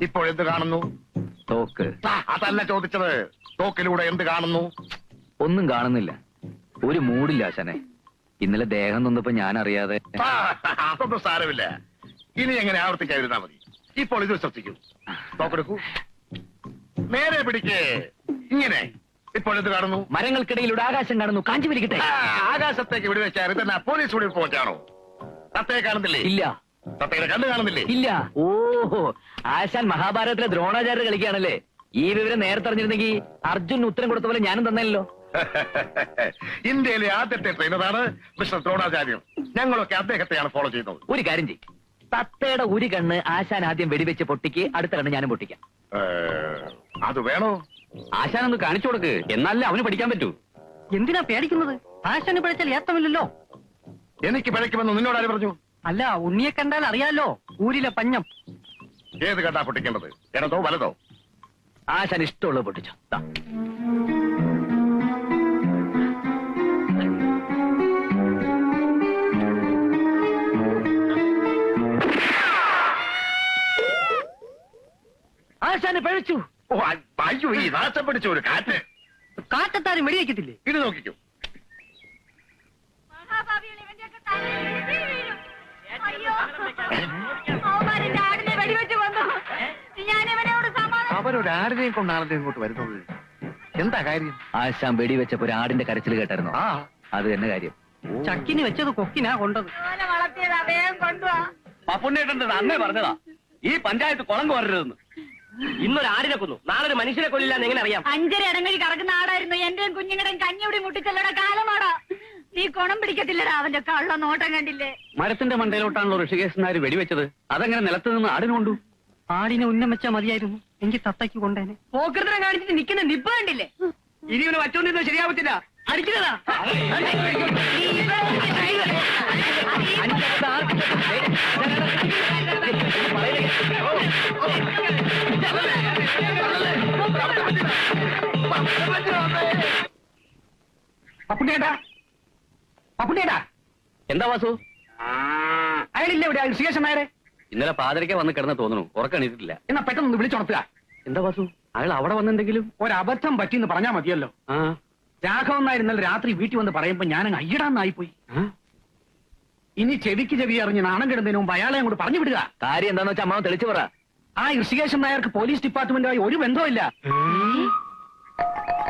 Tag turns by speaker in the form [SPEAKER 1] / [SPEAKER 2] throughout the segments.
[SPEAKER 1] ഇപ്പോഴെന്ത് കാണുന്നു?
[SPEAKER 2] തോക്ക്.
[SPEAKER 1] അതല്ല ചോദിച്ചത്. തോക്കിലൂടെ എന്ത് കാണുന്നു?
[SPEAKER 2] ഒന്നും കാണുന്നില്ല. ഒരു മൂടില്ല ആശാനെ. ഇന്നലെ ദേഹം നൊന്നപ്പോ ഞാൻ അറിയാതെ.
[SPEAKER 1] അതൊന്നും സാരമില്ല. ഇനി എങ്ങനെ ആവർത്തിക്കാതിരുന്നാ മതി. ഇപ്പോൾ ഇത് ശ്രദ്ധിക്കൂ. തോക്കെടുക്കൂ. നേരെ പിടിക്കേ. ഇങ്ങനെ. ഇപ്പോൾ എന്ത് കാണുന്നു?
[SPEAKER 2] മരങ്ങൾക്കിടയിലൂടെ ആകാശം കാണുന്നു. കാഞ്ചി വലിക്കട്ടെ.
[SPEAKER 1] ആകാശത്തേക്ക് വെടിവെച്ചാൽ ഇതെന്നാ പോലീസ് വെടിവെച്ചാണോ? തത്തയെ കാണുന്നില്ലേ?
[SPEAKER 2] ഇല്ല.
[SPEAKER 1] തത്തയുടെ കണ്ണ് കാണുന്നില്ലേ?
[SPEAKER 2] ഇല്ല. ഓഹോ, ആശാൻ മഹാഭാരതത്തിലെ ദ്രോണാചാര്യ കളിക്കുകയാണല്ലേ. ഈ വിവരം നേരത്തെ അറിഞ്ഞിരുന്നെങ്കിൽ അർജുൻ ഉത്തരം കൊടുത്ത പോലെ ഞാനും തന്നല്ലോ.
[SPEAKER 1] ഇന്ത്യയിലെ ആദ്യത്തെ ട്രെയിനറാണ് മിസ്റ്റർ ദ്രോണാചാര്യം. ഞങ്ങളൊക്കെ അദ്ദേഹത്തെയാണ് ഫോളോ ചെയ്യുന്നത്.
[SPEAKER 2] ഒരു കാര്യം ചെയ്യും, തത്തയുടെ ഒരു കണ്ണ് ആശാൻ ആദ്യം വെടിവെച്ച് പൊട്ടിക്ക്, അടുത്ത കണ്ണ് ഞാനും പൊട്ടിക്കാം.
[SPEAKER 1] അത് വേണോ?
[SPEAKER 2] ആശാൻ ഒന്ന് കാണിച്ചു കൊടുക്ക്, എന്നാലേ അവന് പഠിക്കാൻ പറ്റൂ.
[SPEAKER 3] എന്തിനാ പേടിക്കുന്നത്? ആശാന് പിഴച്ചാൽ ഏത്തമില്ലല്ലോ.
[SPEAKER 1] എനിക്ക് പിഴയ്ക്കുമെന്ന് നിന്നോട് ആര് പറഞ്ഞു?
[SPEAKER 3] അല്ല, ഉണ്ണിയെ കണ്ടാൽ അറിയാലോ, ഊരിലെ പഞ്ഞം.
[SPEAKER 1] ഏത് കണ്ടാ പൊട്ടിക്കേണ്ടത്? ഇടതോ വലതോ?
[SPEAKER 2] ആശാൻ ഇഷ്ടമുള്ളത് പൊട്ടിച്ചോ. ആശാന് പഴിച്ചു.
[SPEAKER 1] ഓ അയ്യോ, ഈ നാശം പിടിച്ച ഒരു കാറ്റ്.
[SPEAKER 3] കാറ്റത്താരും വെടിവെക്കത്തില്ലേ?
[SPEAKER 1] ഇത് നോക്കിക്കോ. അവരൊരാടിനെയും കൊണ്ടാണല്ലോ ഇങ്ങോട്ട് വരുന്നത്. എന്താ കാര്യം?
[SPEAKER 2] ആശാൻ വെടിവെച്ചപ്പോ ഒരു ആടിന്റെ കരച്ചിൽ കേട്ടായിരുന്നു. അത് തന്നെ കാര്യം.
[SPEAKER 3] ചക്കിന് വെച്ചത് കൊക്കിനാ കൊണ്ടത്.
[SPEAKER 2] പപ്പുണ്ണേട്ടൻ്റെ അന്നേ പറഞ്ഞതാ ഈ പഞ്ചായത്ത് കുളം കോരരുതെന്ന്. ഇന്നൊരു ആടിനെ കൊന്നു, നാളെ ഒരു മനുഷ്യനെ കൊല്ലില്ലാന്ന് എങ്ങനെ അറിയാം?
[SPEAKER 4] 5 ഇടങ്ങഴി കറക്കുന്ന ആടായിരുന്നു. എന്റെയും കുഞ്ഞുങ്ങളുടെയും കഞ്ഞിവിടെ മുട്ടിച്ചല്ലട കാലമാടാ. നീ കുണം പിടിക്കത്തില്ലടാ. അവന്റെ കള്ള നോട്ടം കണ്ടില്ലേ?
[SPEAKER 2] മരത്തിന്റെ മണ്ടയിലോട്ടാണല്ലോ ഋഷികേശനാര് വെടിവെച്ചത്. അതങ്ങനെ നിലത്ത് നിന്ന് ആടിന് കൊണ്ടു.
[SPEAKER 3] ആടിനെ ഉന്നം വെച്ചാൽ മതിയായിരുന്നു, എങ്കിൽ തത്തയ്ക്ക് കൊണ്ടേനെ.
[SPEAKER 4] പോക്കൃതരം കാണിച്ചിട്ട് നിൽക്കുന്ന നിപ്പ് കണ്ടില്ലേ?
[SPEAKER 3] ഇനി ഇവന് വച്ചോണ്ടിരുന്നത് ശരിയാവത്തില്ല. അടിക്കുന്നതാ.
[SPEAKER 2] പപ്പുണ്ണേട്ടാ, പപ്പുണ്ണേട്ടാ. എന്താ വാസു?
[SPEAKER 3] അയാളില്ല ഇവിടെ, ഋഷികേശൻ നായരെ.
[SPEAKER 2] ഇന്നലെ പാതിരയ്ക്ക വന്ന് കിടന്ന് തോന്നുന്നു, ഉറക്കണിട്ടില്ല.
[SPEAKER 3] എന്നാ പെട്ടെന്ന് വിളിച്ചുണർത്തുക.
[SPEAKER 2] എന്താ വാസു, അയാൾ അവിടെ വന്നെന്തെങ്കിലും?
[SPEAKER 3] ഒരബദ്ധം പറ്റിന്ന് പറഞ്ഞാ മതിയല്ലോ. രാഘവൻ നായർ ഇന്നലെ രാത്രി വീട്ടിൽ വന്ന് പറയുമ്പോ ഞാനങ്ങ് അയ്യടാന്നായിപ്പോയി. ഇനി ചെവിക്ക് ചെവി അറിഞ്ഞ് നാണം കിടുന്നതിന് മുമ്പ് അയാളെ അങ്ങോട്ട് പറഞ്ഞു വിടുക.
[SPEAKER 2] കാര്യം എന്താന്ന് വെച്ചാൽ അമ്മാവൻ തെളിച്ചു പറ.
[SPEAKER 3] ആ ഋഷികേശൻ നായർക്ക് പോലീസ് ഡിപ്പാർട്ട്മെന്റുമായി ഒരു ബന്ധവുമില്ല.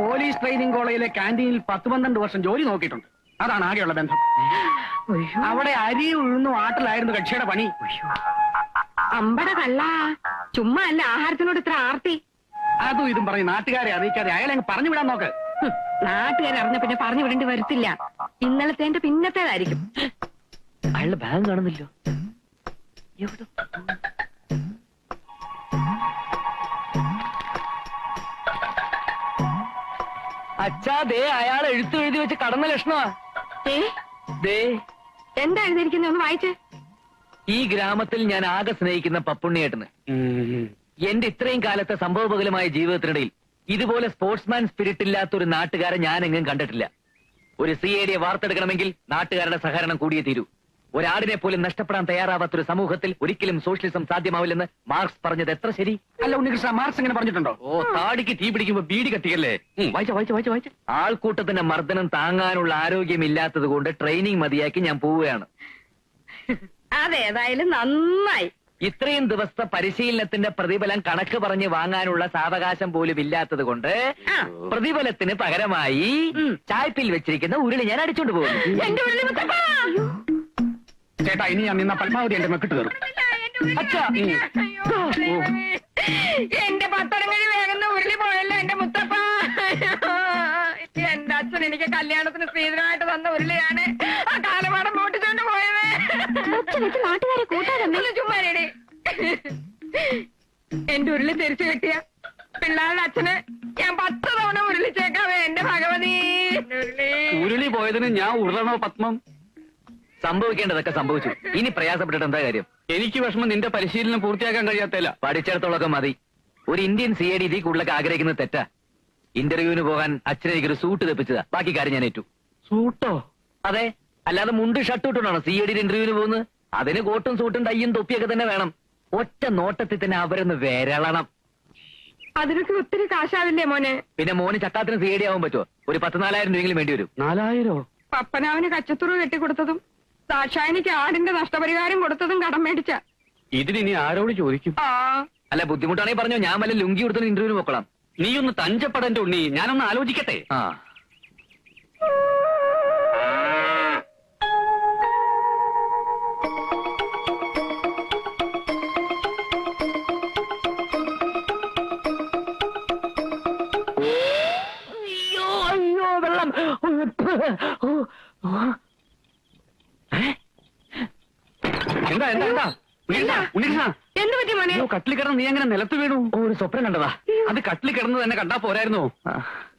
[SPEAKER 3] പോലീസ് ട്രെയിനിങ് കോളേജിലെ ക്യാന്റീനിൽ 10-12 വർഷം ജോലി നോക്കിയിട്ടുണ്ട്. അതാണ് ആകെയുള്ള ബന്ധം. അവിടെ അരി ഉഴുന്നു ആട്ടിലായിരുന്നു കക്ഷിയുടെ പണി.
[SPEAKER 4] അമ്പട കള്ള, ചുമ്മാ അല്ല ആഹാരത്തിനോട് ഇത്ര ആർത്തി.
[SPEAKER 3] അതും ഇതും പറഞ്ഞ് നാട്ടുകാരെ അറിയിക്കാതെ അയാളെ അങ്ങ് പറഞ്ഞു വിടാൻ നോക്ക്.
[SPEAKER 4] നാട്ടുകാരെ അറിഞ്ഞ പിന്നെ പറഞ്ഞു വിടേണ്ടി വരത്തില്ല. ഇന്നലത്തെ പിന്നത്തേതായിരിക്കും.
[SPEAKER 2] അയാളുടെ ബാഗ് കാണുന്നില്ലോ. അച്ഛാ, ദേ അയാൾ എഴുതി വെച്ച് കടന്ന ലക്ഷണമാ. ദേ
[SPEAKER 4] എന്താ എഴുതിയിരിക്കുന്നത്? ഒന്ന് വായിച്ചേ.
[SPEAKER 2] ഈ ഗ്രാമത്തിൽ ഞാൻ ആകെ സ്നേഹിക്കുന്ന പപ്പുണ്ണിയേട്ടന് എന്റെ ഇത്രയും കാലത്തെ സംഭവബഹുലമായ ജീവിതത്തിനിടയിൽ ഇതുപോലെ സ്പോർട്സ്മാൻ സ്പിരിറ്റ് ഇല്ലാത്ത ഒരു നാട്ടുകാരെ ഞാൻ എങ്ങും കണ്ടിട്ടില്ല. ഒരു CID വാർത്തെടുക്കണമെങ്കിൽ നാട്ടുകാരുടെ സഹകരണം കൂടിയേ തീരൂ. ഒരാടിനെ പോലും നഷ്ടപ്പെടാൻ തയ്യാറാവാത്തൊരു സമൂഹത്തിൽ ഒരിക്കലും സോഷ്യലിസം സാധ്യമാവില്ലെന്ന് മാർക്സ് പറഞ്ഞത് എത്ര ശരി?
[SPEAKER 3] അല്ല ഉണ്ണികൃഷ്ണ, മാർക്സ് എങ്ങനെ പറഞ്ഞിട്ടുണ്ടോ?
[SPEAKER 2] ഓ, താടിക്ക് തീ പിടിക്കുമ്പോ ബീഡി കത്തിക്കല്ലേ. വായിച്ച ആൾക്കൂട്ടത്തിന്റെ മർദ്ദനം താങ്ങാനുള്ള ആരോഗ്യമില്ലാത്തത് കൊണ്ട് ട്രെയിനിങ് മതിയാക്കി ഞാൻ പോവുകയാണ്.
[SPEAKER 4] അതേതായാലും നന്നായി.
[SPEAKER 2] ഇത്രയും ദിവസത്തെ പരിശീലനത്തിന്റെ പ്രതിഫലം കണക്ക് പറഞ്ഞ് വാങ്ങാനുള്ള സാവകാശം പോലും ഇല്ലാത്തത് കൊണ്ട് പ്രതിഫലത്തിന് പകരമായി ചായ്പിൽ വെച്ചിരിക്കുന്ന ഉരുളി ഞാൻ അടിച്ചോണ്ട് പോകുന്നു.
[SPEAKER 3] ചേട്ടാ, ഇനി ഞാൻ നിന്ന പരമാവധി എന്റെ മെക്കിട്ട് കയറും.
[SPEAKER 4] എന്റെ 10 വേഗം ഉരുളി പോയല്ലോ എന്റെ മുത്തപ്പ. എന്റെ അച്ഛൻ എനിക്ക് കല്യാണത്തിന് സ്ത്രീധനമായിട്ട് തന്ന ഉരുളിയാണ് ആ കാലമാടം മോട്ടിച്ചോണ്ട് പോയത്. നാട്ടുകാരെ കൂട്ടാതെ ചുമ്മാരേടി. എന്റെ ഉരുളി തിരിച്ചു കിട്ടിയ പിള്ളേരുടെ അച്ഛന് ഞാൻ 10 തവണ ഉരുളിച്ചേക്കാവേ എന്റെ ഭഗവതി.
[SPEAKER 2] ഉരുളി പോയതിന് ഞാൻ ഉരുളണോ പത്മം? സംഭവിക്കേണ്ടതൊക്കെ സംഭവിച്ചു. ഇനി പ്രയാസപ്പെട്ടിട്ട് എന്താ കാര്യം? എനിക്ക് വിഷമം നിന്റെ പരിശീലനം പൂർത്തിയാക്കാൻ കഴിയാത്തല്ല. പഠിച്ചിടത്തോളൊക്കെ മതി. ഒരു ഇന്ത്യൻ CID ഇതിൽ കൂടുതലൊക്കെ ആഗ്രഹിക്കുന്നത് തെറ്റാ. ഇന്റർവ്യൂവിന് പോകാൻ അച്ഛനേക്ക് ഒരു സൂട്ട് തെപ്പിച്ചതാ. ബാക്കി കാര്യം ഞാൻ ഏറ്റു.
[SPEAKER 3] സൂട്ടോ?
[SPEAKER 2] അതെ, അല്ലാതെ മുണ്ട് ഷർട്ട് ഇട്ടുകൊണ്ടാണോ CID ഇന്റർവ്യൂവിന് പോകുന്നത്? അതിന് കോട്ടും സൂട്ടും ടൈയും തൊപ്പിയൊക്കെ തന്നെ വേണം. ഒറ്റ നോട്ടത്തിൽ തന്നെ അവരൊന്ന് വിരളണം.
[SPEAKER 4] അതിനൊക്കെ ഒത്തിരി കാശാവില്ലേ മോനെ?
[SPEAKER 2] പിന്നെ മോന് ചക്കാത്തിന് സി ഡി ആവാൻ പറ്റുമോ? ഒരു 14,000 രൂപയെങ്കിലും വേണ്ടി വരും.
[SPEAKER 3] 4,000?
[SPEAKER 4] പപ്പനാവിന് കച്ചത്തുറു കെട്ടിക്കൊടുത്തതും ദാക്ഷായനിക്ക് ആടിന്റെ നഷ്ടപരിഹാരം കൊടുത്തതും കടം മേടിച്ച.
[SPEAKER 3] ഇതിനി ആരോട് ചോദിക്കും?
[SPEAKER 4] ആ
[SPEAKER 2] അല്ല, ബുദ്ധിമുട്ടാണെങ്കിൽ പറഞ്ഞോ, ഞാൻ വല്ല ലുങ്കി കൊടുത്തൊരു ഇന്റർവ്യൂവിന് പോക്കോളാം.
[SPEAKER 3] നീ ഒന്ന് തഞ്ചപ്പെടന്റെ ഉണ്ണി, ഞാനൊന്ന് ആലോചിക്കട്ടെ.
[SPEAKER 2] ആ അയ്യോ അയ്യോ വെള്ളം.
[SPEAKER 3] എന്താ എന്താ എന്താ ഉണ്ണികൃഷ്ണ,
[SPEAKER 4] എന്ത് പറ്റി മോനെ?
[SPEAKER 3] കട്ടിൽ കിടന്ന് നീ എങ്ങനെ നിലത്ത് വീണു?
[SPEAKER 2] ഒരു സ്വപ്നം കണ്ടതാ.
[SPEAKER 3] അത് കട്ടിൽ കിടന്ന് തന്നെ കണ്ടാ പോരായിരുന്നോ?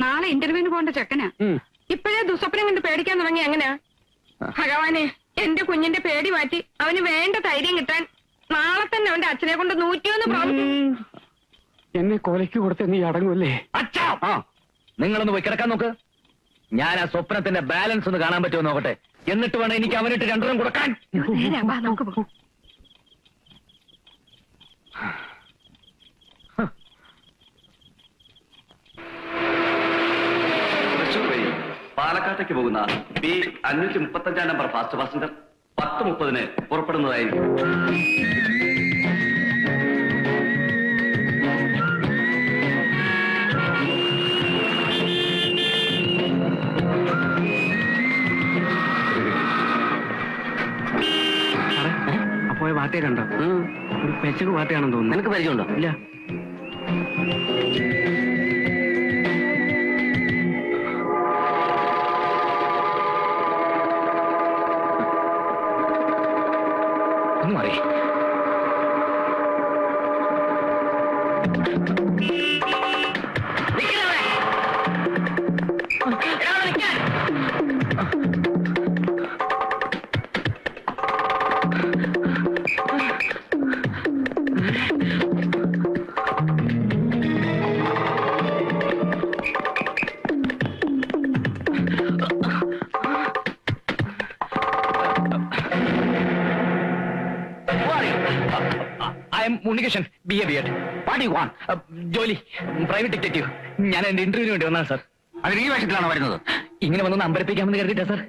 [SPEAKER 4] നാളെ ഇന്റർവ്യൂവിന് പോകേണ്ട ചെക്കനാ. ഇപ്പോഴേ ദുസ്വപ്നം കണ്ട് പേടിക്കാൻ തുടങ്ങി. എങ്ങനെയാ ഭഗവാനെ, എന്റെ കുഞ്ഞിന്റെ പേടി മാറ്റി അവന് വേണ്ട ധൈര്യം കിട്ടാൻ നാളെ തന്നെ അവന്റെ അച്ഛനെ കൊണ്ട് 101 പ്രാവശ്യം.
[SPEAKER 3] എന്നെ കൊലയ്ക്ക് കൊടുത്ത് നീ അടങ്ങൂല്ലേ?
[SPEAKER 2] അച്ഛാ, നിങ്ങളൊന്ന് പോയി കിടക്കാൻ നോക്ക്. ഞാൻ ആ സ്വപ്നത്തിന്റെ ബാലൻസ് ഒന്ന് കാണാൻ പറ്റുമോ നോക്കട്ടെ. എന്നിട്ട് വേണം എനിക്ക് അവനിട്ട് 2 കൊടുക്കാൻ.
[SPEAKER 4] നേരാ, വാ, നമുക്ക് പോകാം.
[SPEAKER 5] തൃശൂർ വഴി പാലക്കാട്ടേക്ക് പോകുന്ന ബി 535 നമ്പർ ഫാസ്റ്റ് പാസഞ്ചർ 10:30 പുറപ്പെടുന്നതായിരിക്കും.
[SPEAKER 3] അപ്പോയ വാർത്തയെ കണ്ടോ? ഒരു പെച്ചക്ക് വാർത്തയാണെന്ന് തോന്നുന്നു.
[SPEAKER 2] നിനക്ക് പരിചയമുണ്ടോ?
[SPEAKER 3] ഇല്ല.
[SPEAKER 2] ഒന്ന് മാറി. Unnikrishnan, behaviour. What you want? ജോലി, പ്രൈവറ്റ് ഡിറ്റക്റ്റീവ്. ഞാൻ എന്റെ ഇന്റർവ്യൂവിന് വേണ്ടി വന്നാണ് സാർ.
[SPEAKER 1] അതിന് ഈ വേഷത്തിലാണോ വരുന്നത്?
[SPEAKER 2] ഇങ്ങനെ വന്നൊന്ന് അമ്പരപ്പിക്കാമെന്ന് കരുതിട്ടാ sir.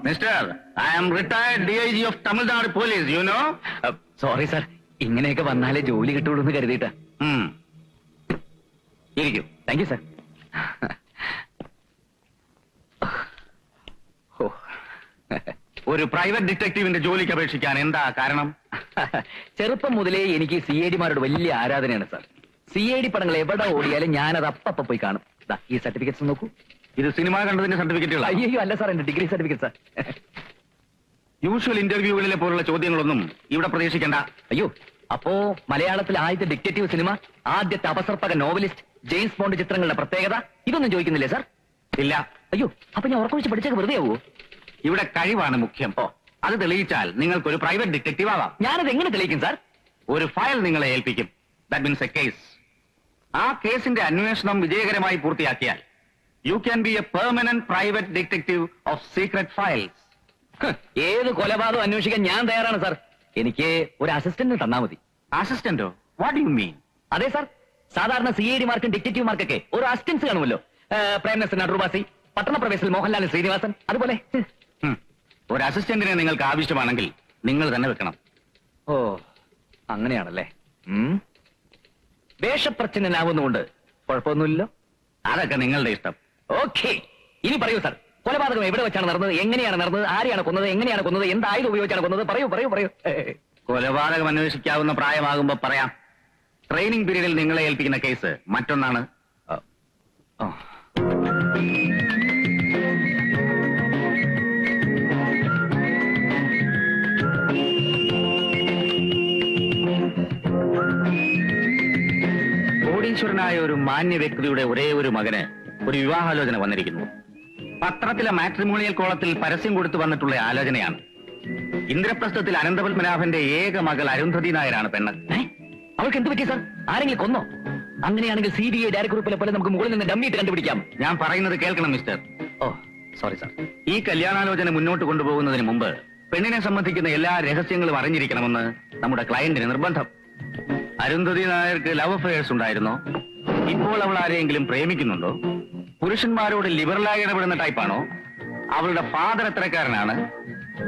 [SPEAKER 1] Mister, I am retired DIG of Tamil Nadu police, you know.
[SPEAKER 2] Sorry sir, ഇങ്ങനെയൊക്കെ വന്നാലേ ജോലി കിട്ടുള്ളൂ എന്ന് കരുതിട്ടാ.
[SPEAKER 1] ഇരിക്കൂ.
[SPEAKER 2] Thank you sir.
[SPEAKER 1] ഒരു പ്രൈവറ്റ് ഡിറ്റക്റ്റീവിന്റെ ജോലിക്ക് അപേക്ഷിക്കാൻ എന്താ കാരണം?
[SPEAKER 2] ചെറുപ്പം മുതലേ എനിക്ക് CID മാരോട് വലിയ ആരാധനയാണ് സാർ. CID പടങ്ങൾ എവിടെ ഓടിയാലും ഞാനത് അപ്പ പോയി കാണും. ദാ, ഈ സർട്ടിഫിക്കറ്റ്സ് നോക്കൂ.
[SPEAKER 1] ഇത് സിനിമ കണ്ടതിന്റെ സർട്ടിഫിക്കറ്റുകളാണ്.
[SPEAKER 2] അയ്യോ അല്ല സാർ, എന്റെ ഡിഗ്രി സർട്ടിഫിക്കറ്റ് സാർ.
[SPEAKER 1] യൂഷ്വൽ ഇന്റർവ്യൂകളിലെ പോലുള്ള ചോദ്യങ്ങളൊന്നും ഇവിടെ പ്രതീക്ഷിക്കേണ്ട.
[SPEAKER 2] അയ്യോ, അപ്പോ മലയാളത്തിൽ ആദ്യത്തെ ഡിറ്റക്റ്റീവ് സിനിമ, ആദ്യത്തെ അപസർപ്പക നോവലിസ്റ്റ്, ജെയിംസ് ബോണ്ട് ചിത്രങ്ങളുടെ പ്രത്യേകത, ഇതൊന്നും ചോദിക്കുന്നില്ലേ സാർ?
[SPEAKER 1] ഇല്ല.
[SPEAKER 2] അയ്യോ, അപ്പൊ ഞാൻ ഉറക്കൊഴിച്ച് പഠിച്ചൊക്കെ വെറുതെ ആവോ?
[SPEAKER 1] ഇവിടെ കഴിവാണ് മുഖ്യം. അത് തെളിയിച്ചാൽ നിങ്ങൾക്കൊരു പ്രൈവറ്റ് ഡിറ്റക്റ്റീവ് ആവാം.
[SPEAKER 2] ഞാനത് എങ്ങനെ തെളിയിക്കും സാർ?
[SPEAKER 1] ഒരു ഫയൽ നിങ്ങളെ ഏൽപ്പിക്കും. That means a case. ആ കേസിന്റെ അന്വേഷണം വിജയകരമായി പൂർത്തിയാക്കിയാൽ you can be a permanent private detective of secret files.
[SPEAKER 2] ഏത് കൊലപാതകം അന്വേഷിക്കാൻ ഞാൻ തയ്യാറാണ് സാർ. എനിക്ക് ഒരു അസിസ്റ്റന്റ് തന്നാ മതി.
[SPEAKER 1] അസിസ്റ്റന്റോ? What you mean?
[SPEAKER 2] അതെ സാർ, സാധാരണ CID മാർക്കും ഡിറ്റക്റ്റീവ് മാർക്കൊക്കെ ഒരു അസിസ്റ്റൻസ് കാണുമല്ലോ. പ്രേംനസൻ അടൂർവാസി, പട്ടണപ്രവേശിൽ മോഹൻലാൽ ശ്രീനിവാസൻ, അതുപോലെ.
[SPEAKER 1] ഒരു അസിസ്റ്റന്റിനെ നിങ്ങൾക്ക് ആവശ്യമാണെങ്കിൽ നിങ്ങൾ തന്നെ വെക്കണം.
[SPEAKER 2] ഓ, അങ്ങനെയാണല്ലേ. വേഷപ്രച്ഛന്നനാവുന്നുകൊണ്ട് കുഴപ്പമൊന്നുമില്ലല്ലോ.
[SPEAKER 1] അതൊക്കെ നിങ്ങളുടെ ഇഷ്ടം.
[SPEAKER 2] ഓക്കെ, ഇനി പറയൂ സാർ, കൊലപാതകം എവിടെ വെച്ചാണ് നടന്നത്, എങ്ങനെയാണ് നടന്നത്, ആരെയാണ് കൊന്നത്, എങ്ങനെയാണ് കൊന്നത്, എന്ത് ആയുധം ഉപയോഗിച്ചാണ് കൊന്നത്? പറയൂ പറയൂ പറയൂ.
[SPEAKER 1] കൊലപാതകം അന്വേഷിക്കാവുന്ന പ്രായമാകുമ്പോ പറയാം. ട്രെയിനിങ് പീരീഡിൽ നിങ്ങളെ ഏൽപ്പിക്കുന്ന കേസ് മറ്റൊന്നാണ്. കോടീശ്വരനായ ഒരു മാന്യ വ്യക്തിയുടെ ഒരേ ഒരു മകന് ഒരു വിവാഹാലോചന വന്നിരിക്കുന്നു. പത്രത്തിലെ മാട്രിമോണിയൽ കോളത്തിൽ പരസ്യം കൊടുത്തു വന്നിട്ടുള്ള ആലോചനയാണ്. ഇന്ദ്രപ്രസ്ഥത്തിൽ അനന്തപത്മനാഭന്റെ ഏക മകൾ അരുന്ധതി നായരാണ് പെണ്ണ്.
[SPEAKER 2] അവൾക്ക് എന്ത് പറ്റി സാർ? ആരെങ്കിലും കൊന്നോ? അങ്ങനെയാണെങ്കിൽ CBI ഡയറക്ടറുപ്പിലെ പോലെ നമുക്ക് മുകളിൽ നിന്ന് ഡമ്മിയിട്ട് കണ്ടുപിടിക്കാം.
[SPEAKER 1] ഞാൻ പറയുന്നത് കേൾക്കണം മിസ്റ്റർ.
[SPEAKER 2] ഓ, സോറി സാർ.
[SPEAKER 1] ഈ കല്യാണാലോചന മുന്നോട്ട് കൊണ്ടുപോകുന്നതിന് മുമ്പ് പെണ്ണിനെ സംബന്ധിക്കുന്ന എല്ലാ രഹസ്യങ്ങളും അറിഞ്ഞിരിക്കണമെന്ന് നമ്മുടെ ക്ലയന്റിന് നിർബന്ധം. അരുന്ധതി നായർക്ക് ലവ് അഫയേഴ്സ് ഉണ്ടായിരുന്നോ? ഇപ്പോൾ അവൾ ആരെയെങ്കിലും പ്രേമിക്കുന്നുണ്ടോ? പുരുഷന്മാരോട് ലിബറലായി ഇടപെടുന്ന ടൈപ്പാണോ? അവളുടെ ഫാദർ എത്രക്കാരനാണ്?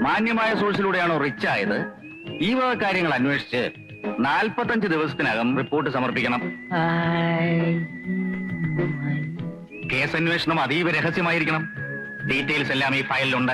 [SPEAKER 1] മാന്യമായ സോഴ്സിലൂടെയാണോ റിച്ച് ആയത്? ഈ വക കാര്യങ്ങൾ അന്വേഷിച്ച് 45 ദിവസത്തിനകം റിപ്പോർട്ട് സമർപ്പിക്കണം. കേസ് അന്വേഷണം അതീവ രഹസ്യമായിരിക്കണം. ഡീറ്റെയിൽസ് എല്ലാം ഈ ഫയലിലുണ്ട്.